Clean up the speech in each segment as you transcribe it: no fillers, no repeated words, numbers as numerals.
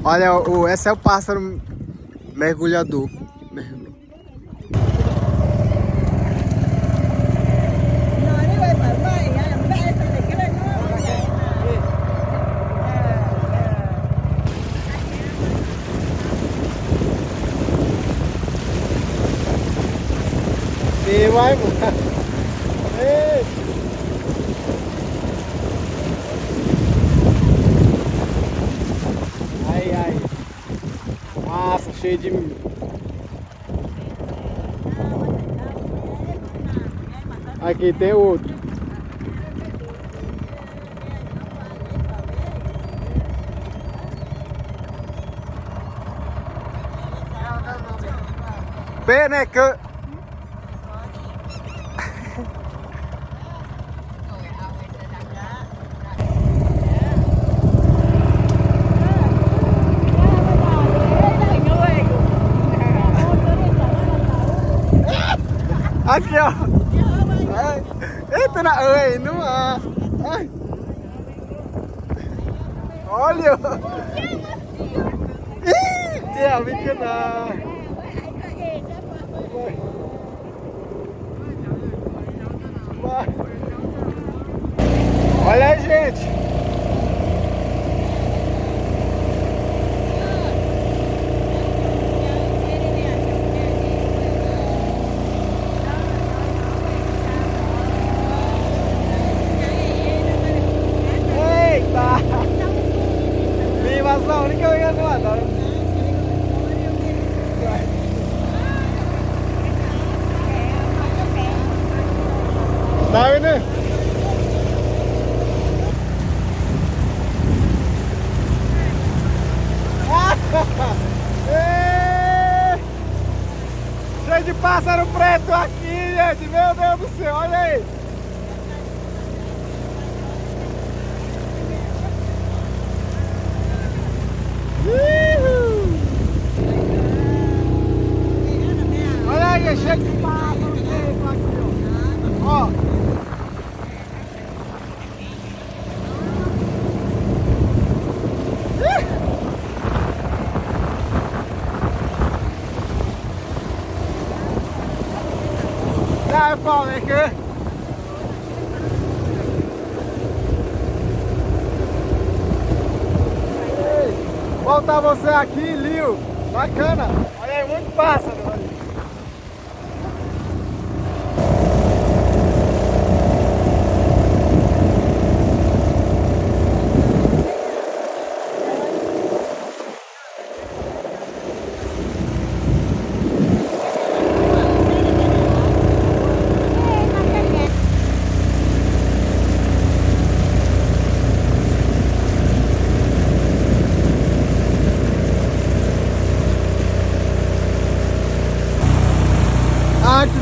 Olha, esse é o pássaro mergulhador. E vai, ai, ai. Nossa, cheio de... Aqui tem outro. Pena que... Aqui, ó. Ai. Eita, ơi, đúng mà. Ai. Olha. Ih, tia, pequena. Olha aí, gente. Ini kau yang kuat tau. Tahu ini. Cheio de pássaro preto aqui, gente. Meu Deus do céu, olha aí. Olha aí, cheio de pássaro preto aqui, ó. Dai, Paulo, é que... Voltar você aqui, Lio. Bacana. Olha aí, muito pássaro. Olha.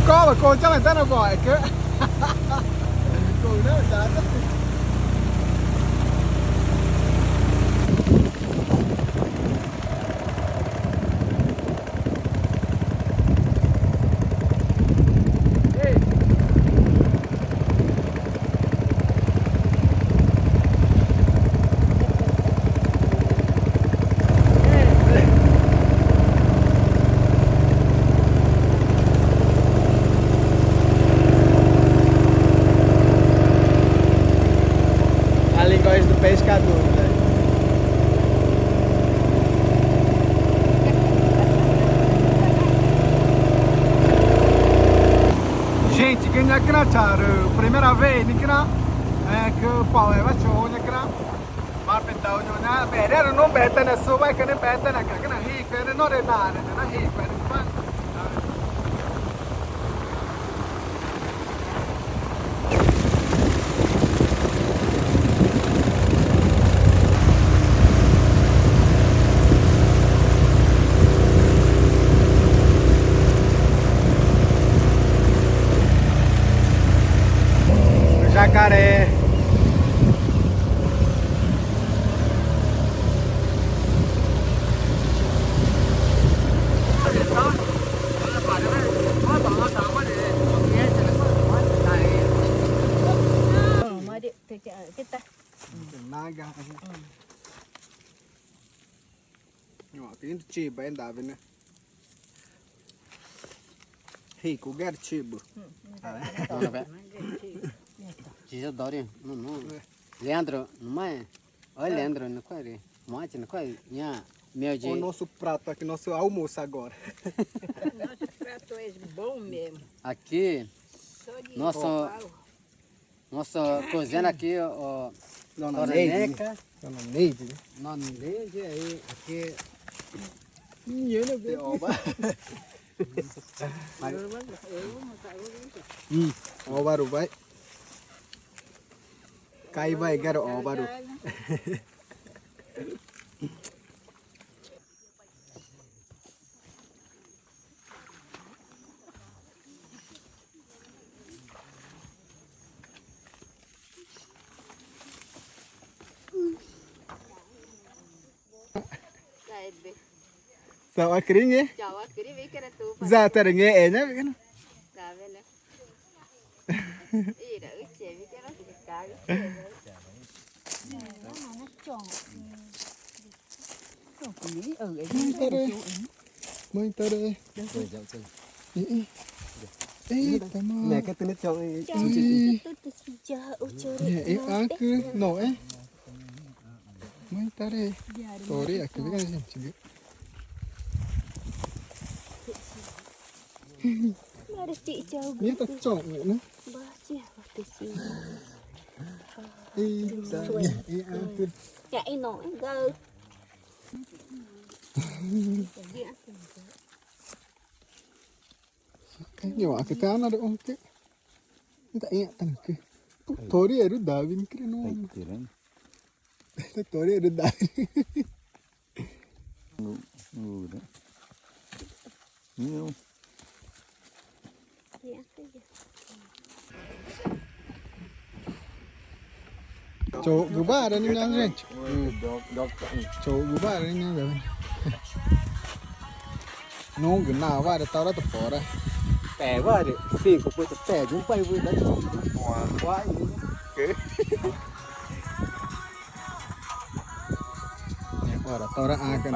Có mà cô chắc là rất là giỏi cơ. Cô nó giá rất pescador, né? Gente, quem é que na charu? Primeira vez, nem que na que o pau é baixo, nem que na mar pentau, na beira não beta na sua, que nem beta na que na rico, não é nada, na rico, é fã. Jacaré. Naga. nhỏ tiếng chi bên đá bên này thì cũng ghét chi bự chỉ cho đó đi nó Leandro não mais olha Leandro não quer mate não quer nha meu o nosso prato aqui nosso almoço agora Nosso prato é bom mesmo. aqui Só de nossa cozinha aqui ó Dona Neide Dona Neide não Neide aí aqui menina de oba obaru vai cai vai quero obaru sao ai kering ya Jawa kiri vikir tu. za ta ringe enya kan Kavele. Ira uche vikir tu kari. mới tới đây mẹ cái tên cho mẹ ăn cứ nổi mới tới đây tôi đi à cứ cái gì chỉ biết biết ta chọn nữa đi ăn cứ Chạy nổi gơ. cái nhỏ cái cá nó được không cái tại tầng cái thôi đi ở đó David cái nó thôi đi ở đó David ngủ đấy nhiều chỗ gửi ba đây nha anh chỗ gửi ba đây nha rồi nó gửi nào ba để tao đã tập bỏ đây pé quá đi sim của tôi pé chúng bay vui đấy quá cái bỏ ra tao đã ăn cái